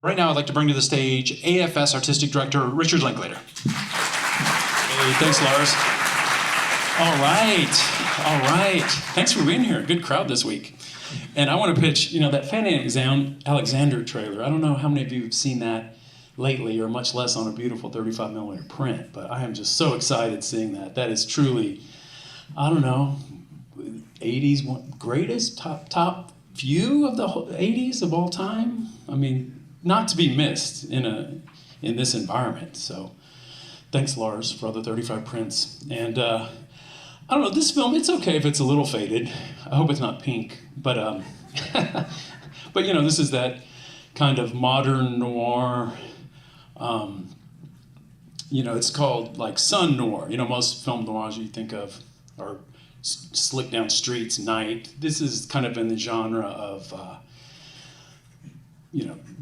Right now, I'd like to bring to the stage AFS Artistic Director Richard Linklater. Hey, thanks, Lars. All right. Thanks for being here. Good crowd this week. And I want to pitch, that Fanny Alexander trailer. I don't know how many of you have seen that lately, or much less on a beautiful 35 millimeter print, but I am just so excited seeing that. That is truly, 80s greatest, top few of the 80s of all time. I mean, not to be missed in this environment. So thanks, Lars, for all the 35 prints. And I don't know, this film, it's okay if it's a little faded. I hope it's not pink, but this is that kind of modern noir. It's called like sun noir. Most film noirs you think of are slick down streets, night. This is kind of in the genre of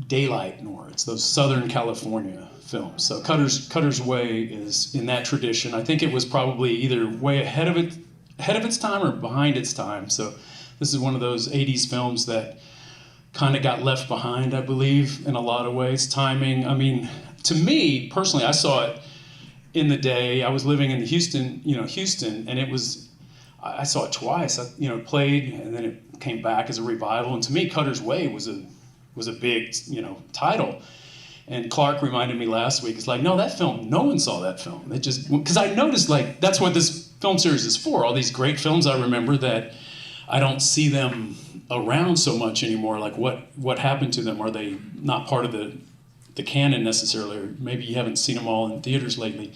daylight noir. It's those Southern California films. So Cutter's Way is in that tradition. I think it was probably either way ahead of its time or behind its time. So this is one of those 80s films that kind of got left behind, I believe, in a lot of ways. Timing, to me, personally, I saw it in the day. I was living in Houston, and I saw it twice. It played, and then it came back as a revival. And to me, Cutter's Way was a big, title. And Clark reminded me last week, it's like, no, that film, no one saw that film. It just, because I noticed, like, that's what this film series is for. All these great films I remember that I don't see them around so much anymore. Like, what happened to them? Are they not part of the canon necessarily? Or maybe you haven't seen them all in theaters lately.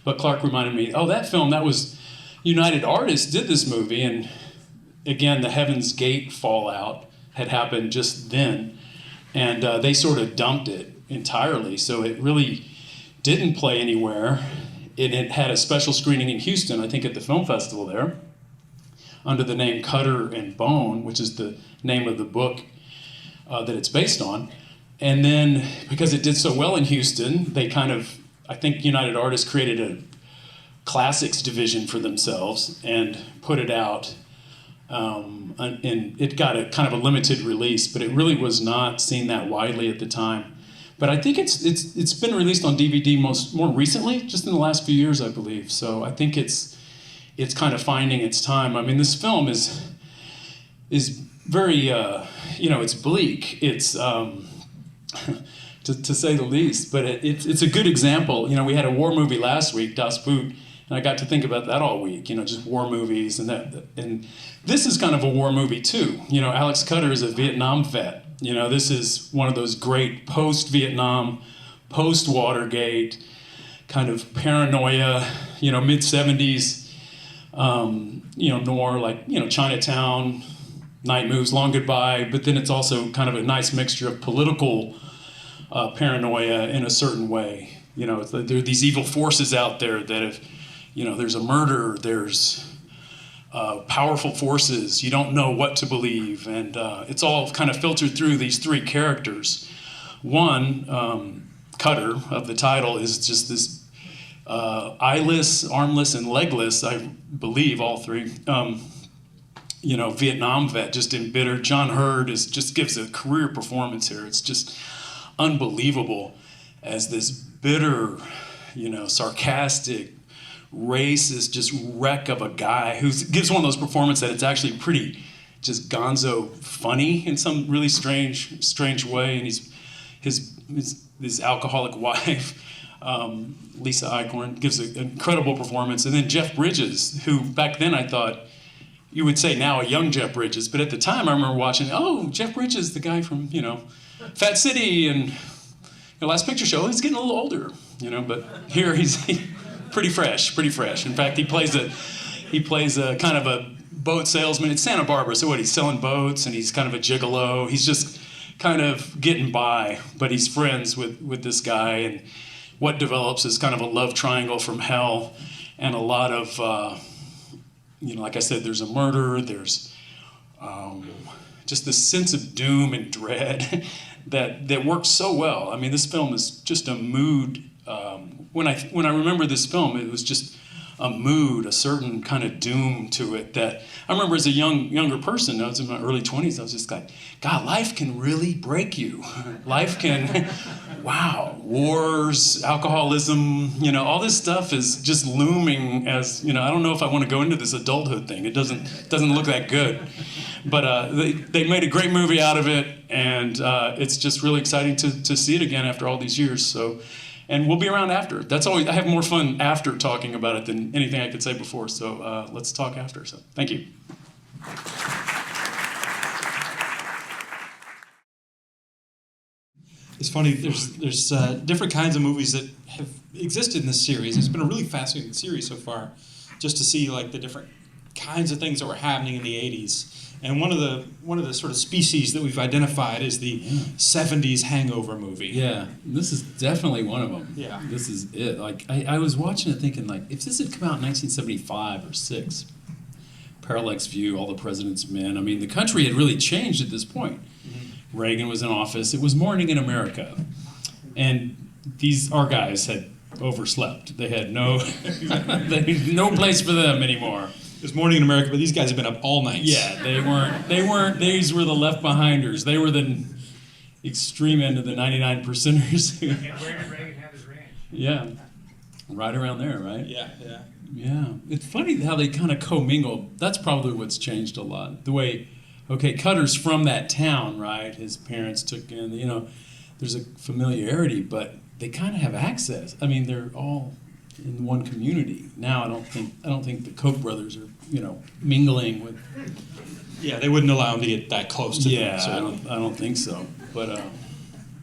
But Clark reminded me, that film, that was United Artists did this movie. And again, the Heaven's Gate fallout had happened just then. And they sort of dumped it entirely, so it really didn't play anywhere. It had a special screening in Houston, I think at the film festival there, under the name Cutter and Bone, which is the name of the book that it's based on. And then, because it did so well in Houston, they I think United Artists created a classics division for themselves and put it out. And it got a kind of a limited release, but it really was not seen that widely at the time. But I think it's been released on DVD more recently, just in the last few years, I believe. So I think it's kind of finding its time. This film is very it's bleak. It's to say the least. But it's a good example. We had a war movie last week, Das Boot. And I got to think about that all week, just war movies and this is kind of a war movie too. Alex Cutter is a Vietnam vet. This is one of those great post-Vietnam, post-Watergate kind of paranoia, mid-70s, noir, like, Chinatown, Night Moves, Long Goodbye, but then it's also kind of a nice mixture of political paranoia in a certain way. There are these evil forces out there that have, there's a murder, there's powerful forces, you don't know what to believe, and it's all kind of filtered through these three characters. One, Cutter, of the title, is just this eyeless, armless, and legless, I believe all three, Vietnam vet, just embittered. John Hurd just gives a career performance here. It's just unbelievable as this bitter, sarcastic, racist, just wreck of a guy who gives one of those performances that it's actually pretty just gonzo funny in some really strange way. And his alcoholic wife, Lisa Eichhorn, gives an incredible performance. And then Jeff Bridges, who back then I thought, you would say now a young Jeff Bridges, but at the time I remember watching, Jeff Bridges, the guy from, Fat City and Last Picture Show, he's getting a little older, but here he's pretty fresh. In fact, he plays a kind of a boat salesman. It's Santa Barbara, so he's selling boats, and he's kind of a gigolo. He's just kind of getting by, but he's friends with this guy, and what develops is kind of a love triangle from hell, and a lot of, like I said, there's a murder, there's just this sense of doom and dread that works so well. This film is just a mood. When I remember this film, it was just a mood, a certain kind of doom to it that I remember as a younger person, I was in my early 20s, I was just like, God, life can really break you. Life can, wow, wars, alcoholism, all this stuff is just looming as, I don't know if I want to go into this adulthood thing. It doesn't look that good. But they made a great movie out of it, and it's just really exciting to see it again after all these years. So, and we'll be around after. I have more fun after talking about it than anything I could say before. So let's talk after. So thank you. It's funny. There's different kinds of movies that have existed in this series. It's been a really fascinating series so far, just to see like the different kinds of things that were happening in the 80s. And one of the sort of species that we've identified is the 70s hangover movie. Yeah, this is definitely one of them. Yeah. This is it. Like, I was watching it thinking, like, if this had come out in 1975 or 6, Parallax View, All the President's Men, I mean, the country had really changed at this point. Mm-hmm. Reagan was in office. It was morning in America. And our guys had overslept. They had no place for them anymore. It was morning in America, but these guys have been up all night. Yeah, they weren't, these were the left behinders. They were the extreme end of the 99 percenters. And where did Reagan have his ranch? Yeah, right around there, right? Yeah. Yeah, it's funny how they kind of commingle. That's probably what's changed a lot. The way, Cutter's from that town, right? His parents took in, there's a familiarity, but they kind of have access. I mean, they're all in one community. Now I don't think the Koch brothers are, mingling with. Yeah, they wouldn't allow them to get that close to them. Yeah, I don't think so. But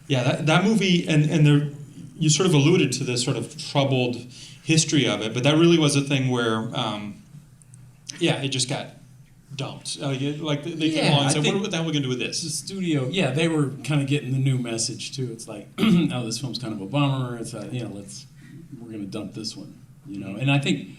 yeah, that movie, and there, you sort of alluded to this sort of troubled history of it, but that really was a thing where, it just got dumped. They came along and said, what the hell are we going to do with this? The studio, they were kind of getting the new message too. It's like, oh, this film's kind of a bummer. It's we're going to dump this one, And I think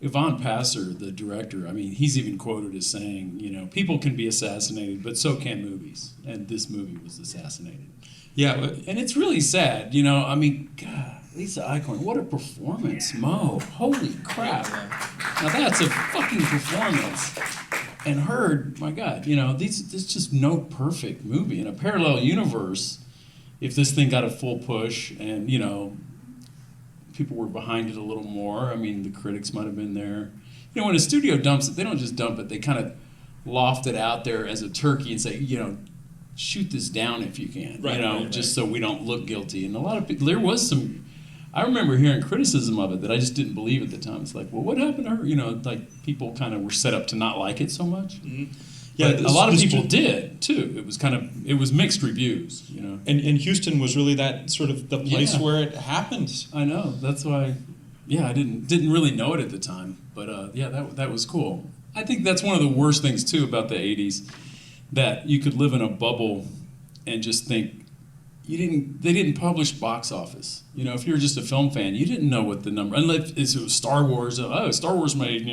Ivan Passer, the director, I mean, he's even quoted as saying, people can be assassinated, but so can movies. And this movie was assassinated. Yeah. And it's really sad, I mean, God, Lisa Eichhorn, what a performance. Mo, holy crap. Now that's a fucking performance. And Heard, my God, this is just no perfect movie. In a parallel universe, if this thing got a full push and, people were behind it a little more. I mean, the critics might have been there. When a studio dumps it, they don't just dump it. They kind of loft it out there as a turkey and say, shoot this down if you can, right. Just so we don't look guilty. And a lot of people, there was some, I remember hearing criticism of it that I just didn't believe at the time. It's like, well, what happened to her? People kind of were set up to not like it so much. Mm-hmm. Yeah, a lot of people did too. It was mixed reviews, And Houston was really that sort of the place where it happened. I know. That's why. Yeah, I didn't really know it at the time, but that was cool. I think that's one of the worst things too about the '80s, that you could live in a bubble and just think they didn't publish box office. If you were just a film fan, you didn't know what the number, unless it was Star Wars. Star Wars made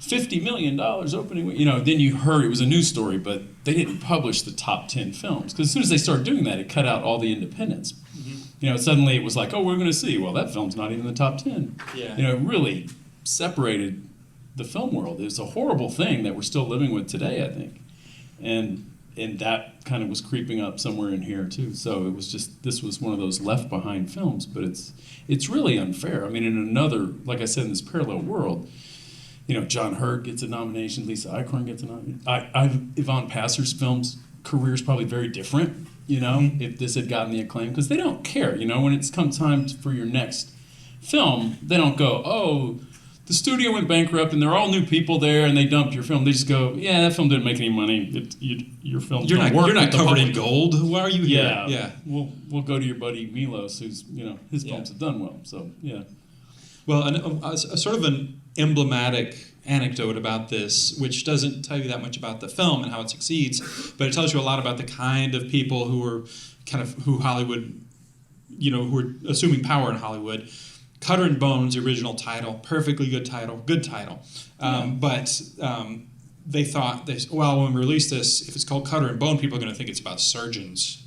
$50 million opening week. Then you heard it was a news story, but they didn't publish the top 10 films. Because as soon as they started doing that, it cut out all the independents. Mm-hmm. Suddenly it was like, oh, we're going to see. Well, that film's not even in the top 10. Yeah. It really separated the film world. It's a horrible thing that we're still living with today, I think. And that kind of was creeping up somewhere in here, too. So it was this was one of those left behind films. But it's really unfair. I mean, in another, like I said, in this parallel world, John Hurt gets a nomination, Lisa Eichhorn gets a nomination. Ivan Passer's career is probably very different, if this had gotten the acclaim, because they don't care, when it's come time for your next film, they don't go, oh, the studio went bankrupt and there are all new people there and they dumped your film. They just go, yeah, that film didn't make any money. Your film you're not covered in gold. Why are you here? Yeah. We'll go to your buddy Milos, who's his films have done well. So yeah. Well, a sort of an emblematic anecdote about this, which doesn't tell you that much about the film and how it succeeds, but it tells you a lot about the kind of people who Hollywood, who were assuming power in Hollywood. Cutter and Bones, the original title, perfectly good title. But they thought, when we release this, if it's called Cutter and Bone, people are going to think it's about surgeons.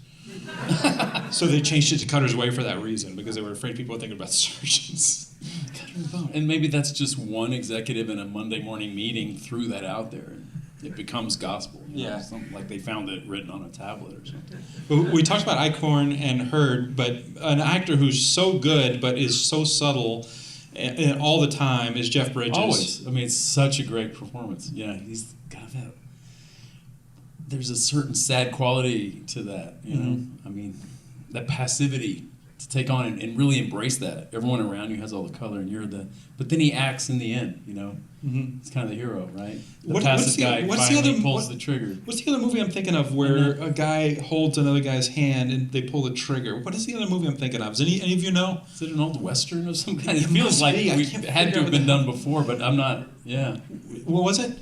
So they changed it to Cutter's Way for that reason, because they were afraid people would think about surgeons. Cut her the bone. And maybe that's just one executive in a Monday morning meeting threw that out there. And it becomes gospel. Yeah. Something like they found it written on a tablet or something. We talked about Eichhorn and Heard, but an actor who's so good but is so subtle and all the time is Jeff Bridges. Always. I mean, it's such a great performance. Yeah, he's got that. There's a certain sad quality to that, you know? I mean, that passivity to take on and really embrace that. Everyone around you has all the color and you're the... But then he acts in the end, you know? He's kind of the hero, right? The passive guy finally pulls the trigger. What's the other movie I'm thinking of where a guy holds another guy's hand and they pull the trigger? What is the other movie I'm thinking of? Does any of you know? Is it an old Western of some kind? It feels like it had to have been done before, but I'm not... Yeah. What was it?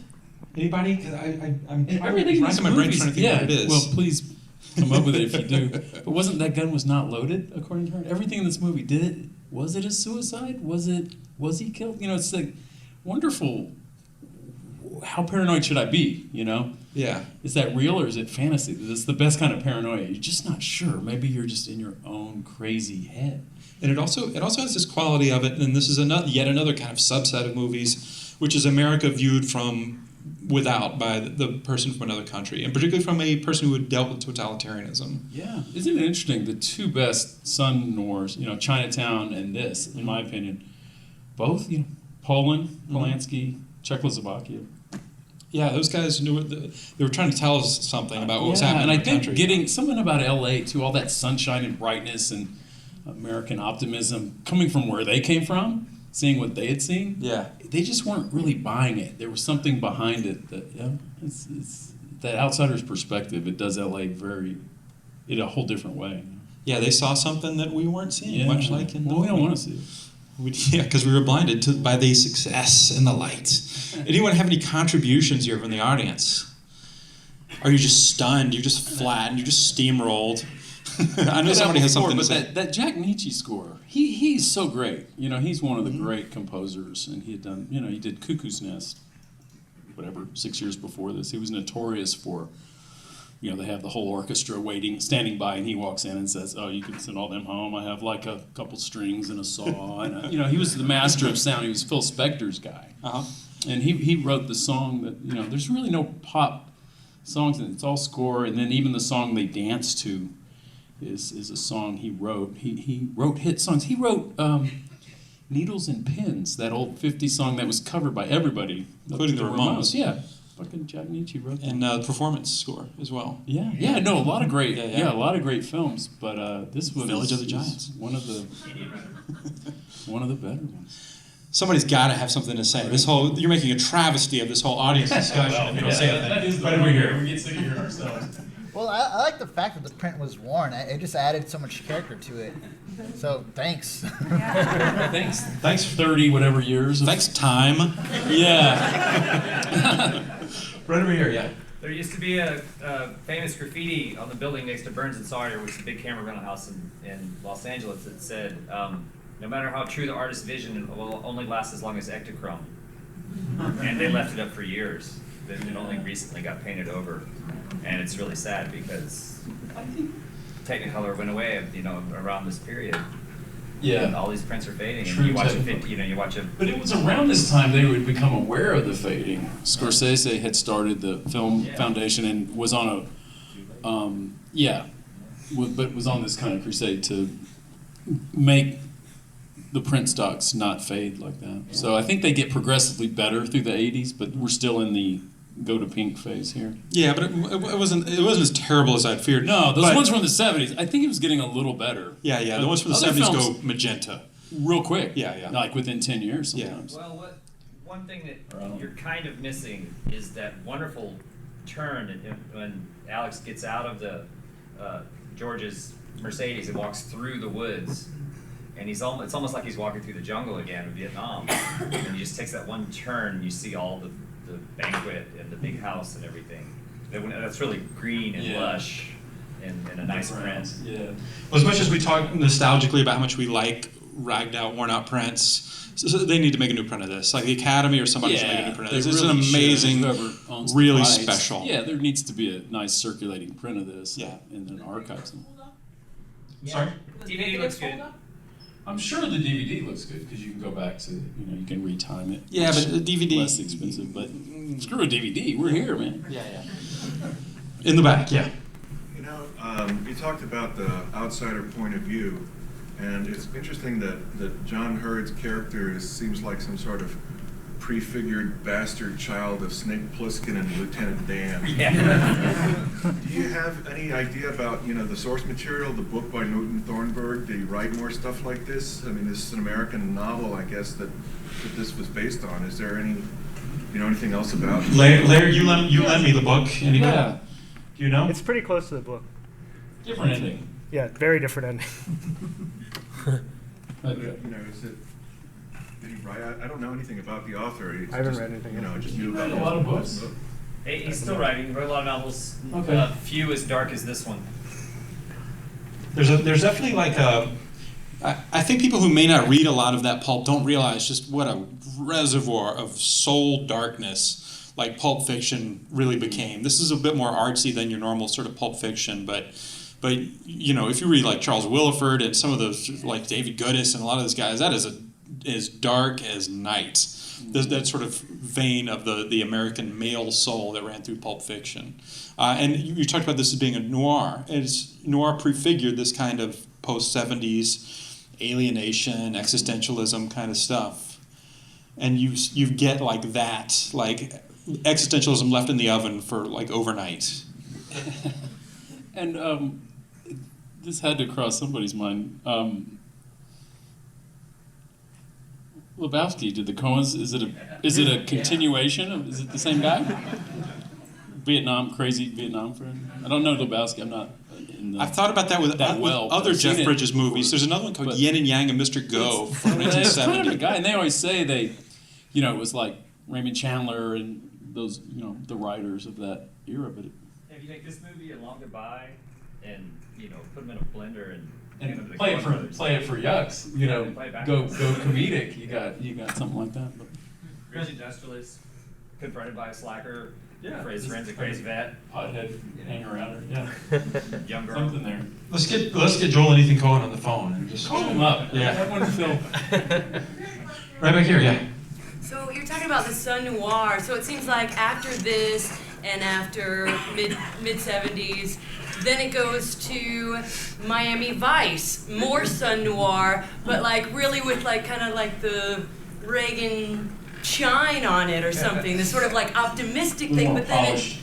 Anybody? Because I'm everything racking my brain trying to think what it is. Well, please come up with it if you do. But wasn't that gun was not loaded, according to her? Everything in this movie, was it a suicide? Was he killed? You know, it's like wonderful. How paranoid should I be, you know? Yeah. Is that real or is it fantasy? That's the best kind of paranoia. You're just not sure. Maybe you're just in your own crazy head. And it also has this quality of it, and this is yet another kind of subset of movies, which is America viewed from without by the person from another country, and particularly from a person who had dealt with totalitarianism. Yeah, isn't it interesting? The two best Sun Noirs, you know, Chinatown and this, in my opinion, both, you know, Poland, Polanski, Czechoslovakia. Yeah, those guys knew they were trying to tell us something about what was happening and in I the think country. getting something about LA too, all that sunshine and brightness and American optimism coming from where they came from, seeing what they had seen. Yeah. They just weren't really buying it. There was something behind it that, yeah, it's that outsider's perspective. It does LA in a whole different way. Yeah, they saw something that we weren't seeing, much like in the we don't movie. want to see it. Yeah, because we were blinded by the success and the light. Anyone have any contributions here from the audience? Are you just stunned? You're just flattened? You're just steamrolled? I know somebody has something to say. That Jack Nietzsche score, he's so great. You know, he's one of the great composers, and he had done, you know, he did Cuckoo's Nest, whatever, 6 years before this. He was notorious for, you know, they have the whole orchestra standing by, and he walks in and says, "Oh, you can send all them home. I have like a couple strings and a saw." And you know, he was the master of sound. He was Phil Spector's guy, and he wrote the song that, you know, there's really no pop songs, and it's all score. And then even the song they dance to is a song he wrote. He wrote hit songs. He wrote Needles and Pins, that old 50s song that was covered by everybody, including the Ramones. Yeah. Fucking Jack Nietzsche wrote that. And performance score as well. Yeah, no, a lot of great, a lot of great films, but this was Village of the Giants, one of the better ones. Somebody's got to have something to say. You're making a travesty of this whole audience discussion. If you don't say anything. That is right over here. We get sick of hearing ourselves. Well, I like the fact that the print was worn. It just added so much character to it. So, thanks. Thanks 30 whatever years. Thanks, time. Yeah. Right over here, yeah. There used to be a famous graffiti on the building next to Burns and Sawyer, which is a big camera rental house in Los Angeles, that said, "No matter how true the artist's vision, it will only last as long as Ektachrome." And they left it up for years. It only recently got painted over, and it's really sad because I think Technicolor went away, you know, around this period. Yeah. And all these prints are fading, True and you watch Technicolor. a. But it was around this time they would become aware of the fading. Scorsese had started the Film Foundation and was on but was on this kind of crusade to make the print stocks not fade like that. So I think they get progressively better through the 80s, but we're still in the go to pink phase here. Yeah, but it wasn't as terrible as I'd feared. No, those ones from the 70s, I think it was getting a little better. Yeah, the ones from the Other 70s films, go magenta. Real quick. Yeah. Like within 10 years sometimes. Well, one thing that you're kind of missing is that wonderful turn when Alex gets out of the George's Mercedes and walks through the woods, and it's almost like he's walking through the jungle again in Vietnam. And he just takes that one turn, and you see all the banquet and the big house and everything. That's really green and lush and a nice print. Yeah. Well, as much as we talk nostalgically about how much we like ragged out, worn out prints, so they need to make a new print of this. Like the Academy or somebody should make a new print of this. It's an amazing, really special. Yeah, there needs to be a nice circulating print of this. Yeah. And then archive them. Sorry? DVD looks good. I'm sure the DVD looks good because you can go back to, you can retime it. Yeah, but the DVD less expensive. But screw a DVD. We're here, man. Yeah. In the back, yeah. You talked about the outsider point of view, and it's interesting that John Hurd's character seems like some sort of prefigured bastard child of Snake Plissken and Lieutenant Dan. Yeah. Do you have any idea about, the source material, the book by Newton Thornburg? Did he write more stuff like this? I mean, this is an American novel, I guess, that this was based on. Is there any, anything else about it? Larry, you lent me the book. Anybody? Yeah. Do you know? It's pretty close to the book. Different ending. Yeah, very different ending. Is it? Did he write? I don't know anything about the author. I haven't read anything. I just knew about a lot of books. He's still writing. He wrote a lot of novels. Okay. Few as dark as this one. There's definitely like I think people who may not read a lot of that pulp don't realize just what a reservoir of soul darkness like Pulp Fiction really became. This is a bit more artsy than your normal sort of Pulp Fiction, but if you read like Charles Willeford and some of those like David Goodis and a lot of those guys, that is as dark as night. That sort of vein of the American male soul that ran through Pulp Fiction. And you talked about this as being a noir. Noir prefigured this kind of post-70s alienation, existentialism kind of stuff. And you get like that, like existentialism left in the oven for like overnight. And this had to cross somebody's mind. Lebowski, did the Coens? Is it a continuation? Is it the same guy? Crazy Vietnam friend. I don't know Lebowski. I'm not. I've thought about that with other Jeff Bridges movies. There's another one called Yin and Yang and Mr. Go from 1970. Kind of a guy, and they always say it was like Raymond Chandler and those, the writers of that era. But If you take this movie and Long Goodbye, and put them in a blender and play it for yucks, go comedic. You got something like that. But. Crazy Industrialist, confronted by a slacker, for his just friend's a crazy vet, Pothead hang around her, young girl. something there. Let's get Joel and Ethan Coen on the phone and just Call him up. Yeah. That one Phil. Right back here, yeah. So you're talking about the Sun Noir. So it seems like after this and after mid 70s, then it goes to Miami Vice, more Sun Noir, but like really with like kind of like the Reagan shine on it or something. This sort of like optimistic thing, More but then polished.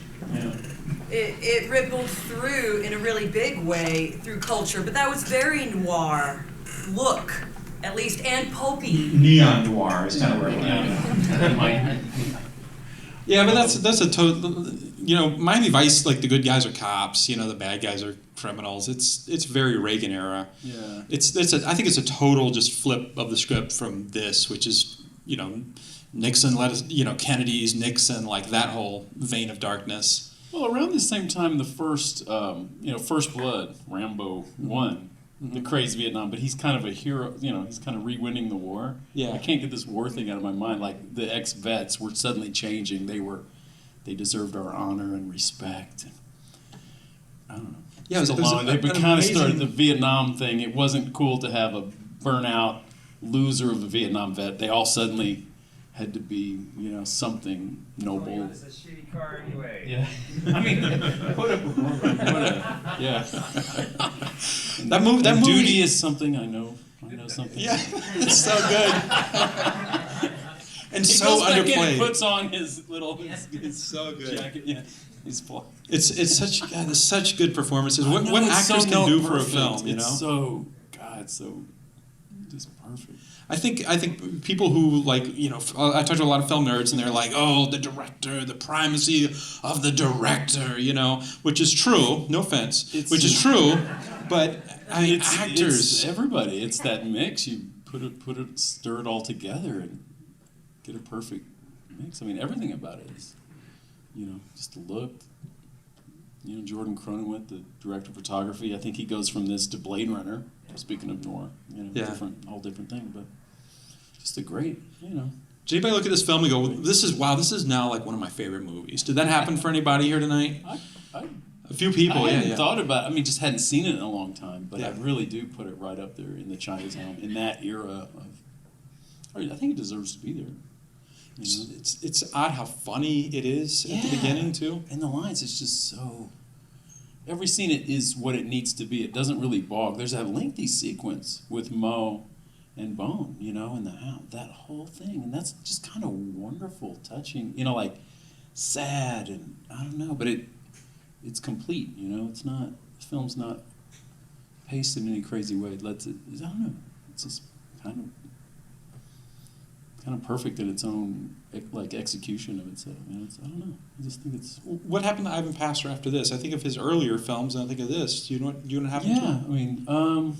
it ripples through in a really big way through culture. But that was very noir look, at least, and pulpy. Neon noir is kind of where it went. Yeah, but that's a total. Miami Vice, like the good guys are cops, the bad guys are criminals. It's very Reagan era. Yeah. I think it's a total just flip of the script from this, which is Nixon let us, Kennedy's Nixon, like that whole vein of darkness. Well, around the same time, the first First Blood, Rambo won. The crazy Vietnam, but he's kind of a hero. He's kind of re-winning the war. Yeah. I can't get this war thing out of my mind. Like the ex-vets were suddenly changing. They deserved our honor and respect. I don't know. Yeah, it was they kind of started the Vietnam thing. It wasn't cool to have a burnout loser of a Vietnam vet. They all suddenly had to be, something noble. It's a shitty car anyway. Yeah. I mean, yeah. That movie. Duty is something I know. I know something. Yeah, it's so good. And He so goes back in and underplayed. puts on his little It's so good. jacket. Yeah, he's full. It's such good performances. What I know, it's actors so can do for a perfect. film, It's so just perfect. I think people who I talk to a lot of film nerds and they're like, oh, the director, the primacy of the director, which is true. No offense, which is true, but actors, it's everybody. It's that mix. You stir it all together and get a perfect mix. I mean, everything about it is, just the look. Jordan Cronenweth, the director of photography. I think he goes from this to Blade Runner. Speaking of noir, whole different thing, but just a great, Did anybody look at this film and go, this is now like one of my favorite movies? Did that happen for anybody here tonight? I A few people, I yeah, hadn't yeah. thought about. I mean, just hadn't seen it in a long time. But I Yeah. really do put it right up there in the Chinatown in that era of. I think it deserves to be there. You know? It's odd how funny it is at the Yeah. beginning too. And the lines is just so. Every scene it is what it needs to be. It doesn't really bog. There's that lengthy sequence with Mo and Bone, you know, in the house. That whole thing, and that's just kind of wonderful, touching. You know, like sad and I don't know, but it's complete. You know, it's not. The film's not paced in any crazy way. It lets it. I don't know. It's just kind of perfect in its own like execution of itself. You know, I don't know. I just think it's. What happened to Ivan Passer after this? I think of his earlier films, and I think of this. Do you know what happened to Yeah, him? I mean,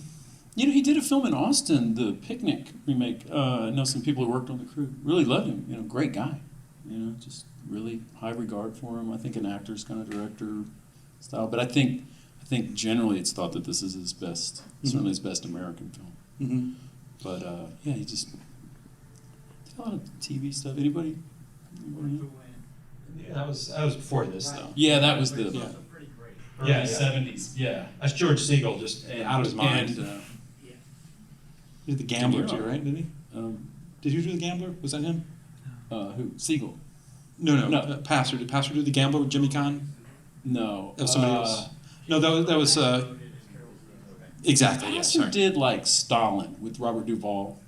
you know, he did a film in Austin, the Picnic remake. I know some people who worked on the crew really loved him. You know, great guy. You know, just really high regard for him. I think an actor's kind of director style, but I think generally it's thought that this is his best, certainly his best American film. Mm-hmm. But yeah, he just did a lot of TV stuff. Anybody know? Yeah, that was before this though. Yeah, that was the Yeah. Yeah, yeah. 70s. Yeah, That's George Siegel just out of his mind. And, He did The Gambler De Niro. too, right? Did he? Did you do The Gambler? Was that him? who? Siegel? No. No. Passer. Did Passer do The Gambler with Jimmy Caan? No. That was somebody else. No, that was exactly. Yes. Passer Sorry. did like Stalin with Robert Duvall.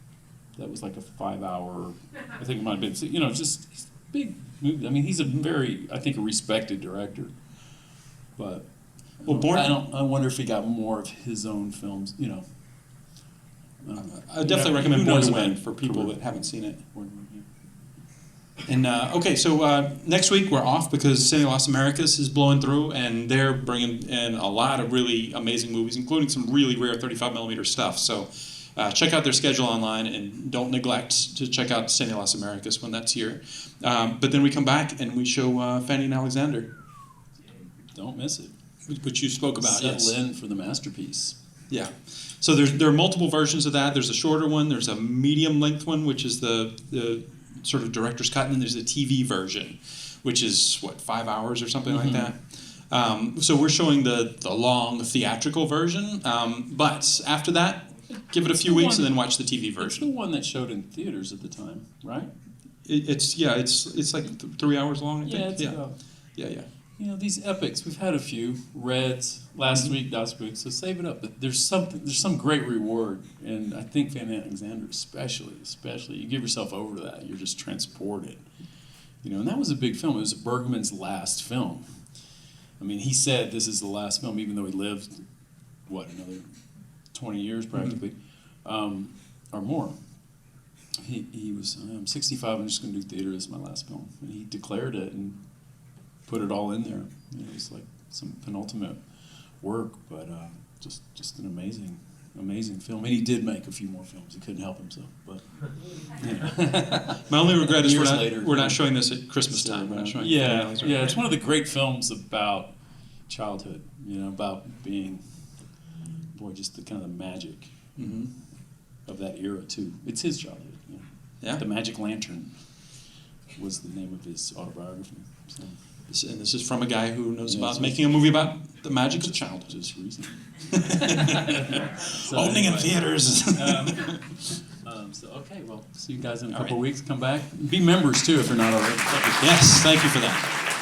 That was like a 5-hour. I think it might have been. You know, just he's a big movie. I mean, he's a very, I think, a respected director. But Well, Born- I wonder if he got more of his own films. You know. I definitely who recommend Born knows to about Win for people career. that haven't seen it. Born to Win, yeah. And okay, so next week we're off because Cine Las Americas is blowing through, and they're bringing in a lot of really amazing movies, including some really rare 35mm stuff. So check out their schedule online, and don't neglect to check out Cine Las Americas when that's here. But then we come back and we show Fanny and Alexander, Don't miss it. which you spoke about. Settle Yes. in for the masterpiece. Yeah. So there are multiple versions of that. There's a shorter one. There's a medium length one, which is the sort of director's cut, and then there's the TV version, which is 5 hours or something like that. So we're showing the long theatrical version, but after that, give it a few weeks and then watch the TV It's the version. one that showed in theaters at the time, right? It's like 3 hours long. I think. Yeah, it's about. yeah. You know, these epics, we've had a few. Reds, last week, Das Boot, so save it up. But there's some great reward. And I think Van Alexander especially, you give yourself over to that, you're just transported. You know, and that was a big film. It was Bergman's last film. I mean, he said this is the last film, even though he lived, another 20 years practically, or more. He was, I'm 65, I'm just going to do theater, this is my last film. And he declared it and put it all in there. You know, it's like some penultimate work, but just an amazing film. And he did make a few more films. He couldn't help himself, but you know. My only regret is Years later. we're not showing this at Christmas time. We're not showing Fanny and Yeah, Alexander. it's one of the great films about childhood. You know, about being, just the kind of the magic Mhm. of that era too. It's his childhood. You know? Yeah. The Magic Lantern was the name of his autobiography. So. And this is from a guy who knows Yeah, about so- making a movie about the magic of childhood. Just recently. Opening in theaters. So okay, well, see you guys in a All couple right. weeks. Come back. Be members too if you're not already. Yes, thank you for that.